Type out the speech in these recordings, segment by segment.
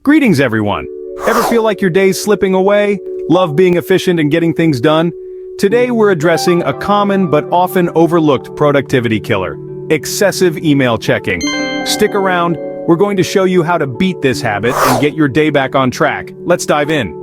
Greetings, everyone. Ever feel like your day's slipping away? Love being efficient and getting things done? Today we're addressing a common but often overlooked productivity killer: excessive email checking. Stick around, we're going to show you how to beat this habit and get your day back on track. Let's dive in.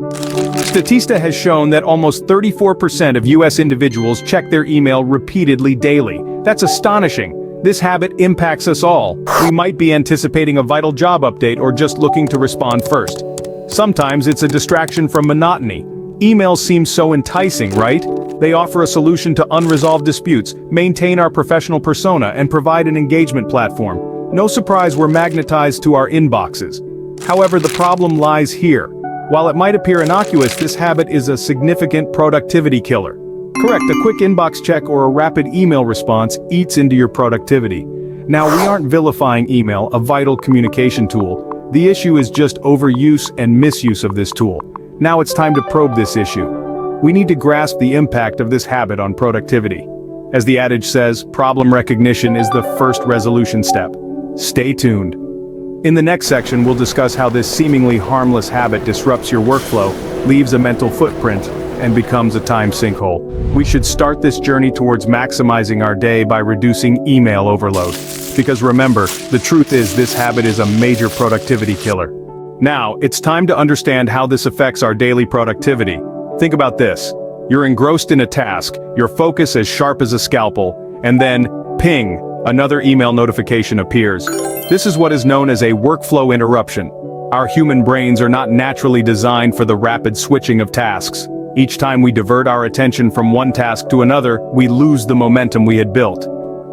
Statista has shown that almost 34% of US individuals check their email repeatedly daily. That's astonishing. This habit impacts us all. We might be anticipating a vital job update or just looking to respond first. Sometimes it's a distraction from monotony. Emails seem so enticing, right? They offer a solution to unresolved disputes, maintain our professional persona, and provide an engagement platform. No surprise we're magnetized to our inboxes. However, the problem lies here. While it might appear innocuous, this habit is a significant productivity killer. Correct, a quick inbox check or a rapid email response eats into your productivity. Now, we aren't vilifying email, a vital communication tool. The issue is just overuse and misuse of this tool. Now it's time to probe this issue. We need to grasp the impact of this habit on productivity. As the adage says, problem recognition is the first resolution step. Stay tuned. In the next section, we'll discuss how this seemingly harmless habit disrupts your workflow, leaves a mental footprint, and becomes a time sinkhole. We should start this journey towards maximizing our day by reducing email overload. Because remember, the truth is this habit is a major productivity killer. Now, it's time to understand how this affects our daily productivity. Think about this. You're engrossed in a task, your focus as sharp as a scalpel, and then, ping, another email notification appears. This is what is known as a workflow interruption. Our human brains are not naturally designed for the rapid switching of tasks. Each time we divert our attention from one task to another, we lose the momentum we had built.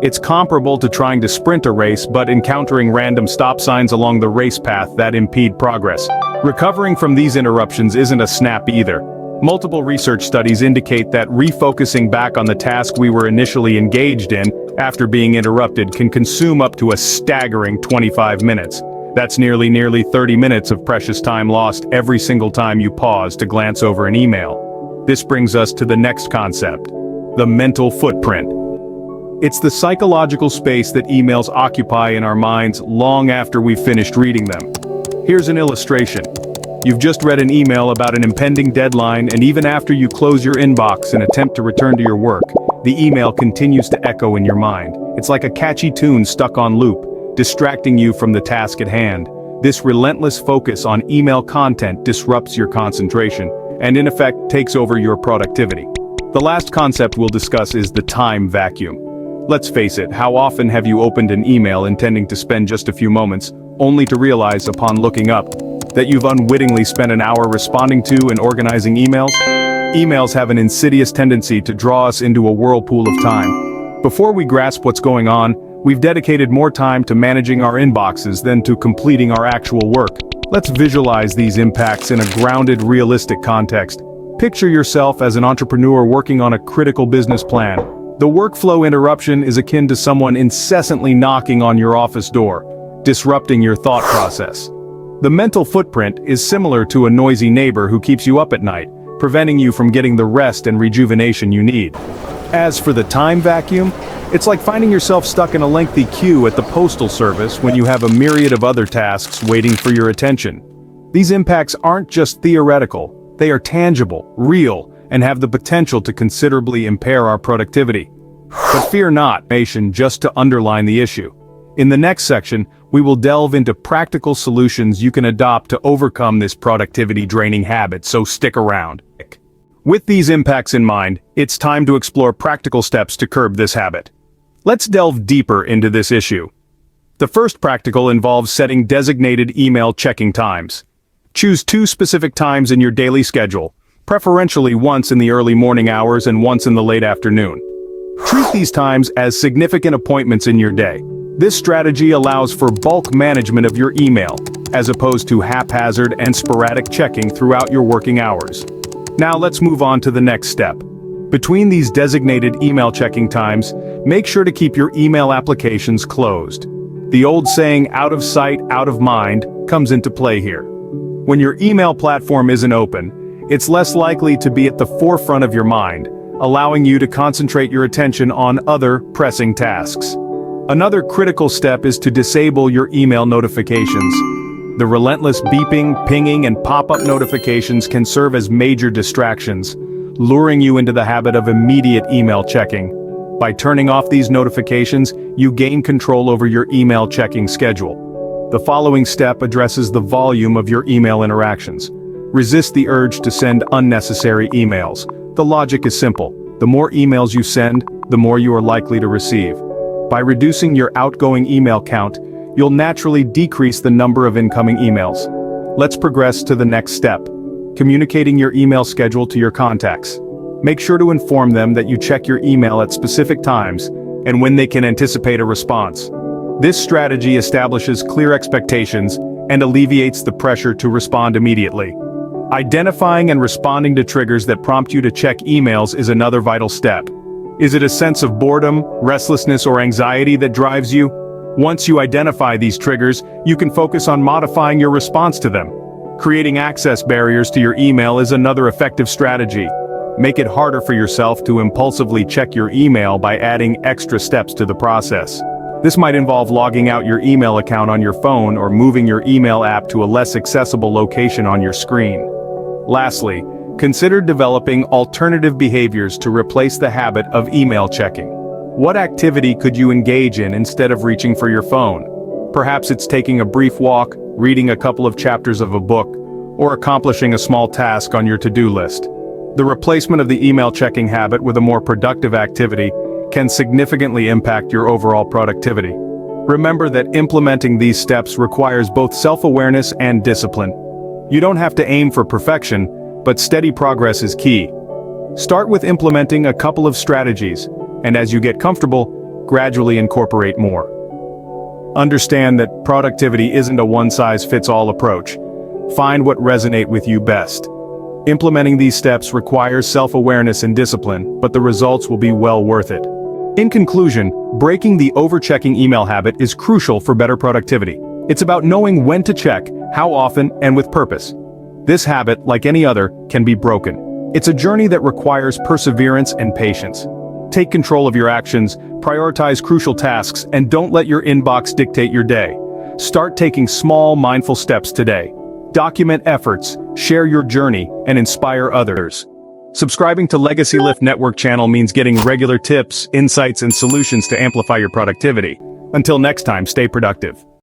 It's comparable to trying to sprint a race but encountering random stop signs along the race path that impede progress. Recovering from these interruptions isn't a snap either. Multiple research studies indicate that refocusing back on the task we were initially engaged in, after being interrupted, can consume up to a staggering 25 minutes. That's nearly 30 minutes of precious time lost every single time you pause to glance over an email. This brings us to the next concept: the mental footprint. It's the psychological space that emails occupy in our minds long after we've finished reading them. Here's an illustration. You've just read an email about an impending deadline, and even after you close your inbox and attempt to return to your work, the email continues to echo in your mind. It's like a catchy tune stuck on loop, distracting you from the task at hand. This relentless focus on email content disrupts your concentration, and in effect takes over your productivity. The last concept we'll discuss is the time vacuum. Let's face it, how often have you opened an email intending to spend just a few moments, only to realize upon looking up, that you've unwittingly spent an hour responding to and organizing emails? Emails have an insidious tendency to draw us into a whirlpool of time. Before we grasp what's going on, we've dedicated more time to managing our inboxes than to completing our actual work. Let's visualize these impacts in a grounded, realistic context. Picture yourself as an entrepreneur working on a critical business plan. The workflow interruption is akin to someone incessantly knocking on your office door, disrupting your thought process. The mental footprint is similar to a noisy neighbor who keeps you up at night, preventing you from getting the rest and rejuvenation you need. As for the time vacuum, it's like finding yourself stuck in a lengthy queue at the postal service when you have a myriad of other tasks waiting for your attention. These impacts aren't just theoretical, they are tangible, real, and have the potential to considerably impair our productivity. But fear not, just to underline the issue. In the next section, we will delve into practical solutions you can adopt to overcome this productivity-draining habit, so stick around. With these impacts in mind, it's time to explore practical steps to curb this habit. Let's delve deeper into this issue. The first practical involves setting designated email checking times. Choose 2 specific times in your daily schedule, preferentially once in the early morning hours and once in the late afternoon. Treat these times as significant appointments in your day. This strategy allows for bulk management of your email, as opposed to haphazard and sporadic checking throughout your working hours. Now let's move on to the next step. Between these designated email checking times, make sure to keep your email applications closed. The old saying, out of sight, out of mind, comes into play here. When your email platform isn't open, it's less likely to be at the forefront of your mind, allowing you to concentrate your attention on other pressing tasks. Another critical step is to disable your email notifications. The relentless beeping, pinging, and pop-up notifications can serve as major distractions, luring you into the habit of immediate email checking. By turning off these notifications, you gain control over your email checking schedule. The following step addresses the volume of your email interactions. Resist the urge to send unnecessary emails. The logic is simple. The more emails you send, the more you are likely to receive. By reducing your outgoing email count, you'll naturally decrease the number of incoming emails. Let's progress to the next step. Communicating your email schedule to your contacts. Make sure to inform them that you check your email at specific times and when they can anticipate a response. This strategy establishes clear expectations and alleviates the pressure to respond immediately. Identifying and responding to triggers that prompt you to check emails is another vital step. Is it a sense of boredom, restlessness, or anxiety that drives you? Once you identify these triggers, you can focus on modifying your response to them. Creating access barriers to your email is another effective strategy. Make it harder for yourself to impulsively check your email by adding extra steps to the process. This might involve logging out your email account on your phone or moving your email app to a less accessible location on your screen. Lastly, consider developing alternative behaviors to replace the habit of email checking. What activity could you engage in instead of reaching for your phone? Perhaps it's taking a brief walk, reading a couple of chapters of a book, or accomplishing a small task on your to-do list. The replacement of the email checking habit with a more productive activity can significantly impact your overall productivity. Remember that implementing these steps requires both self-awareness and discipline. You don't have to aim for perfection, but steady progress is key. Start with implementing a couple of strategies, and as you get comfortable, gradually incorporate more. Understand that productivity isn't a one-size-fits-all approach. Find what resonates with you best. Implementing these steps requires self-awareness and discipline, but the results will be well worth it. In conclusion, breaking the overchecking email habit is crucial for better productivity. It's about knowing when to check, how often, and with purpose. This habit, like any other, can be broken. It's a journey that requires perseverance and patience. Take control of your actions, prioritize crucial tasks, and don't let your inbox dictate your day. Start taking small, mindful steps today. Document efforts, share your journey, and inspire others. Subscribing to Legacy Lift Network channel means getting regular tips, insights, and solutions to amplify your productivity. Until next time, stay productive.